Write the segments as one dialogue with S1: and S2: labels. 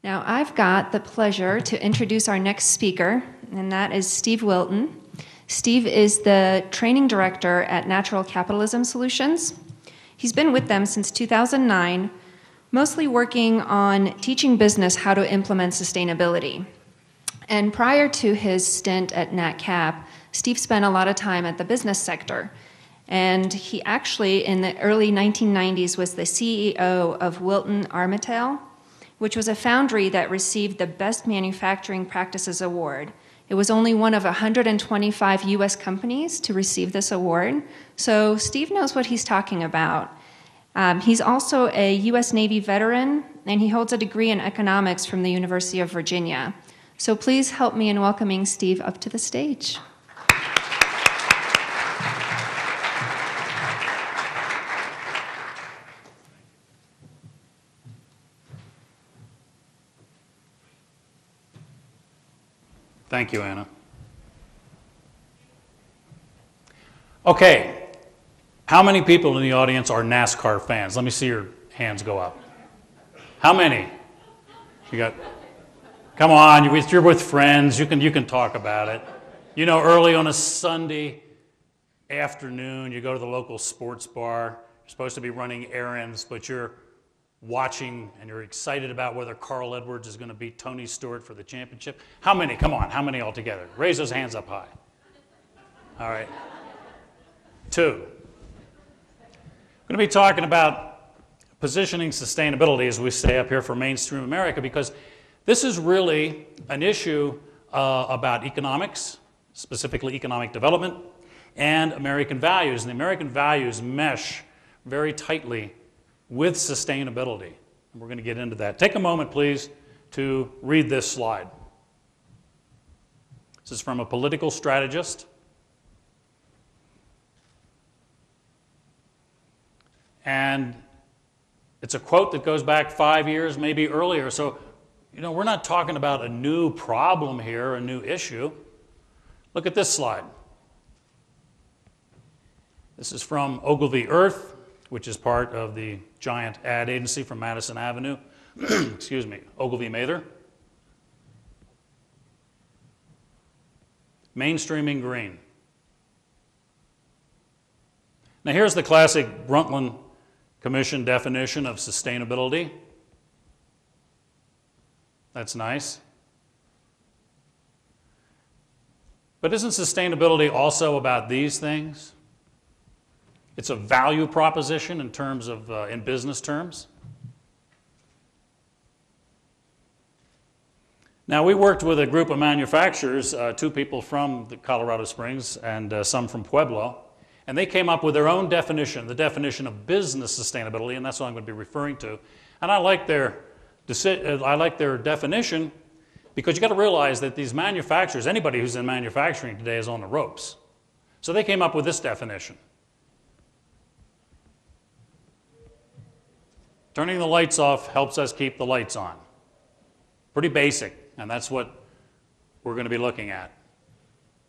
S1: Now, I've got the pleasure to introduce our next speaker, and that is Steve Wilton. Steve is the training director at Natural Capitalism Solutions. He's been with them since 2009, mostly working on teaching business how to implement sustainability. And prior to his stint at NatCap, Steve spent a lot of time at the business sector. And he actually, in the early 1990s, was the CEO of Wilton Armitage, which was a foundry that received the Best Manufacturing Practices Award. It was only one of 125 US companies to receive this award. So Steve knows what he's talking about. He's also a US Navy veteran, and he holds a degree in economics from the University of Virginia. So please help me in welcoming Steve up to the stage.
S2: Thank you, Anna. Okay, how many people in the audience are NASCAR fans? Let me see your hands go up. How many? You got, come on, you're with friends, you can talk about it. You know, early on a Sunday afternoon, you go to the local sports bar, you're supposed to be running errands, but you're watching and you're excited about whether Carl Edwards is going to beat Tony Stewart for the championship. How many? Come on, how many altogether? Raise those hands up high. All right. 2. I'm going to be talking about positioning sustainability, as we say up here, for mainstream America, because this is really an issue about economics, specifically economic development, and American values. And the American values mesh very tightly with sustainability. And we're going to get into that. Take a moment, please, to read this slide. This is from a political strategist. And it's a quote that goes back 5 years, maybe earlier. So, you know, we're not talking about a new problem here, a new issue. Look at this slide. This is from Ogilvy Earth, which is part of the giant ad agency from Madison Avenue. Excuse me, Ogilvy Mather. Mainstreaming green. Now here's the classic Brundtland Commission definition of sustainability. That's nice. But isn't sustainability also about these things? It's a value proposition in terms of, in business terms. Now, we worked with a group of manufacturers, 2 people from the Colorado Springs and some from Pueblo, and they came up with their own definition, the definition of business sustainability, and that's what I'm going to be referring to. And I like their definition because you got to realize that these manufacturers, anybody who's in manufacturing today is on the ropes. So they came up with this definition. Turning the lights off helps us keep the lights on. Pretty basic, and that's what we're going to be looking at.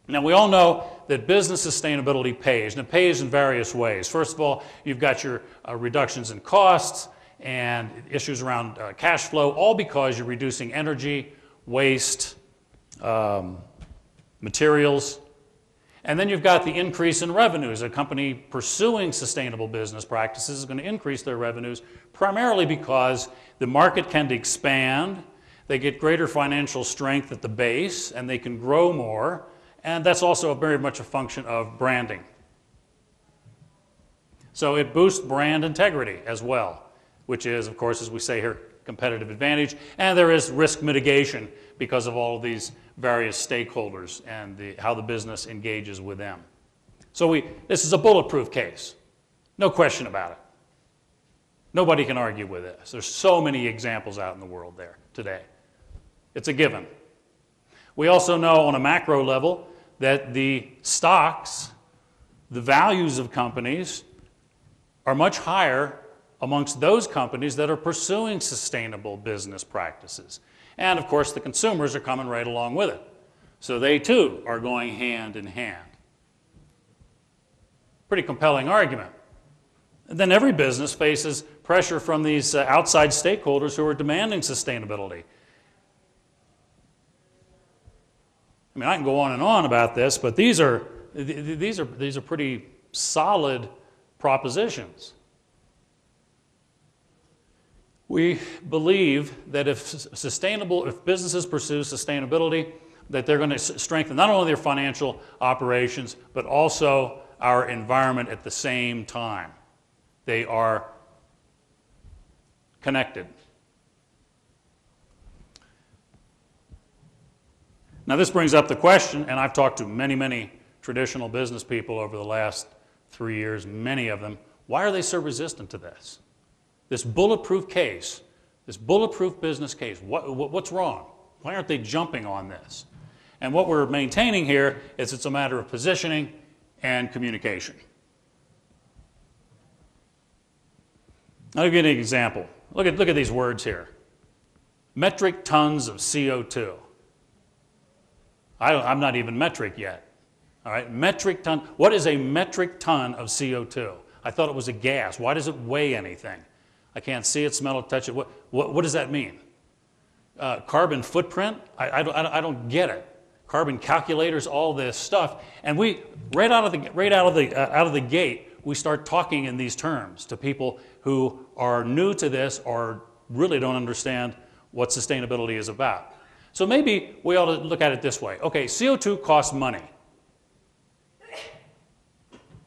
S2: Now, we all know that business sustainability pays, and it pays in various ways. First of all, you've got your reductions in costs and issues around cash flow, all because you're reducing energy, waste, materials. And then you've got the increase in revenues. A company pursuing sustainable business practices is going to increase their revenues primarily because the market can expand, they get greater financial strength at the base, and they can grow more. And that's also very much a function of branding. So it boosts brand integrity as well, which is, of course, as we say here, competitive advantage. And there is risk mitigation because of all of these various stakeholders and how the business engages with them. So this is a bulletproof case. No question about it. Nobody can argue with this. There's so many examples out in the world there today. It's a given. We also know on a macro level that the stocks, the values of companies, are much higher amongst those companies that are pursuing sustainable business practices. And of course, the consumers are coming right along with it. So they too are going hand in hand. Pretty compelling argument. And then every business faces pressure from these outside stakeholders who are demanding sustainability. I mean, I can go on and on about this, but these are pretty solid propositions. We believe that if businesses pursue sustainability, that they're going to strengthen not only their financial operations, but also our environment at the same time. They are connected. Now this brings up the question, and I've talked to many, many traditional business people over the last 3 years, many of them, why are they so resistant to this? This bulletproof case, this bulletproof business case, what's wrong? Why aren't they jumping on this? And what we're maintaining here is it's a matter of positioning and communication. I'll give you an example. Look at these words here. Metric tons of CO2. I'm not even metric yet. All right, metric ton. What is a metric ton of CO2? I thought it was a gas. Why does it weigh anything? I can't see it, smell it, touch it. What does that mean? Carbon footprint? I don't get it. Carbon calculators, all this stuff, and we right out of the gate, we start talking in these terms to people who are new to this or really don't understand what sustainability is about. So maybe we ought to look at it this way. Okay, CO2 costs money.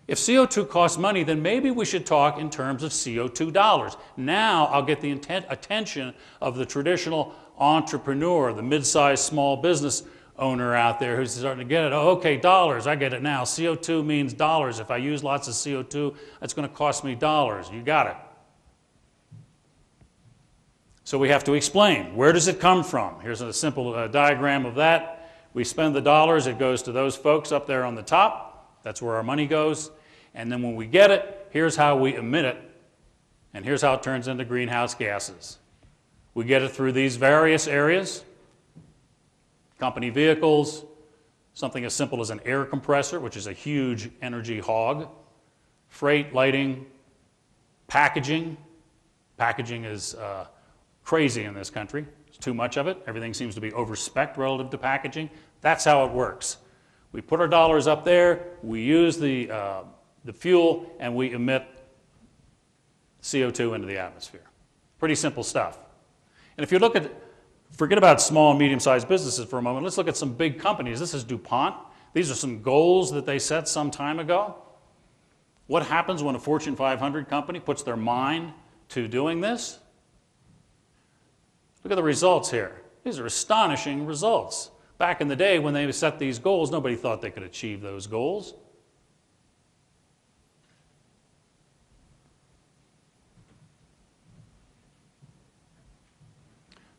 S2: If CO2 costs money, then maybe we should talk in terms of CO2 dollars. Now I'll get the attention of the traditional entrepreneur, the mid-sized small business owner out there who's starting to get it. Oh, okay, dollars, I get it now. CO2 means dollars. If I use lots of CO2, that's going to cost me dollars. You got it. So we have to explain, where does it come from? Here's a simple diagram of that. We spend the dollars, it goes to those folks up there on the top. That's where our money goes. And then when we get it, here's how we emit it. And here's how it turns into greenhouse gases. We get it through these various areas. Company vehicles, something as simple as an air compressor, which is a huge energy hog. Freight, lighting, packaging. Packaging is crazy in this country. There's too much of it. Everything seems to be over-spec'd relative to packaging. That's how it works. We put our dollars up there, we use the fuel, and we emit CO2 into the atmosphere. Pretty simple stuff. And if you look at, forget about small and medium-sized businesses for a moment, let's look at some big companies. This is DuPont. These are some goals that they set some time ago. What happens when a Fortune 500 company puts their mind to doing this? Look at the results here. These are astonishing results. Back in the day when they set these goals, nobody thought they could achieve those goals.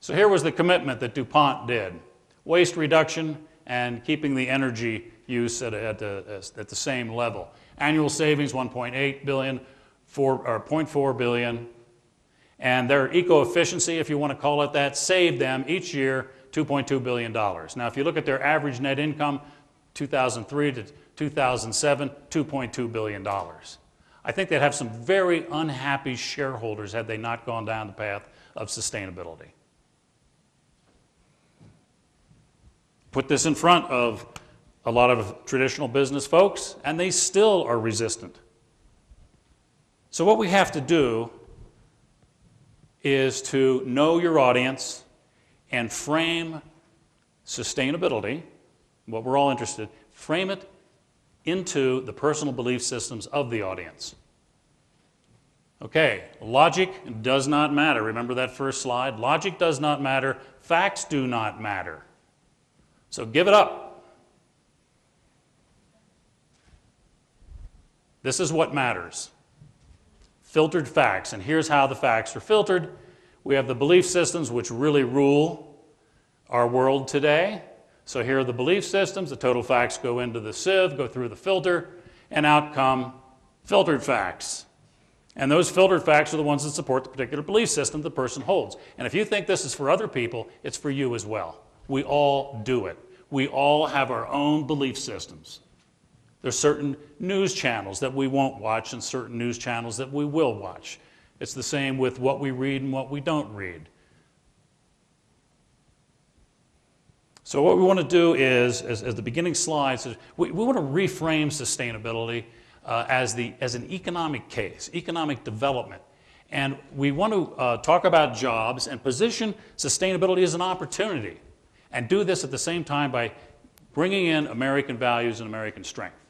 S2: So here was the commitment that DuPont did. Waste reduction and keeping the energy use at the same level. Annual savings, 1.8 billion, 0.4 billion. And their eco-efficiency, if you want to call it that, saved them each year $2.2 billion. Now, if you look at their average net income, 2003 to 2007, $2.2 billion. I think they'd have some very unhappy shareholders had they not gone down the path of sustainability. Put this in front of a lot of traditional business folks, and they still are resistant. So what we have to do is to know your audience and frame sustainability, what we're all interested in, frame it into the personal belief systems of the audience. Okay, logic does not matter. Remember that first slide? Logic does not matter. Facts do not matter. So give it up. This is what matters. Filtered facts, and here's how the facts are filtered. We have the belief systems which really rule our world today. So here are the belief systems. The total facts go into the sieve, go through the filter, and out come filtered facts. And those filtered facts are the ones that support the particular belief system the person holds. And if you think this is for other people, it's for you as well. We all do it. We all have our own belief systems. There's certain news channels that we won't watch and certain news channels that we will watch. It's the same with what we read and what we don't read. So what we want to do is, as the beginning slide says, we want to reframe sustainability as an economic case, economic development. And we want to talk about jobs and position sustainability as an opportunity, and do this at the same time by bringing in American values and American strength.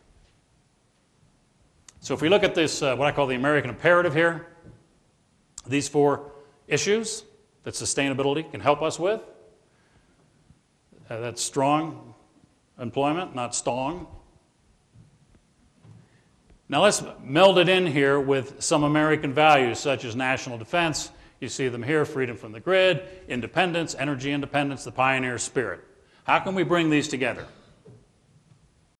S2: So if we look at this, what I call the American imperative here, these 4 issues that sustainability can help us with, that's strong employment, not stong. Now let's meld it in here with some American values such as national defense. You see them here: freedom from the grid, independence, energy independence, the pioneer spirit. How can we bring these together?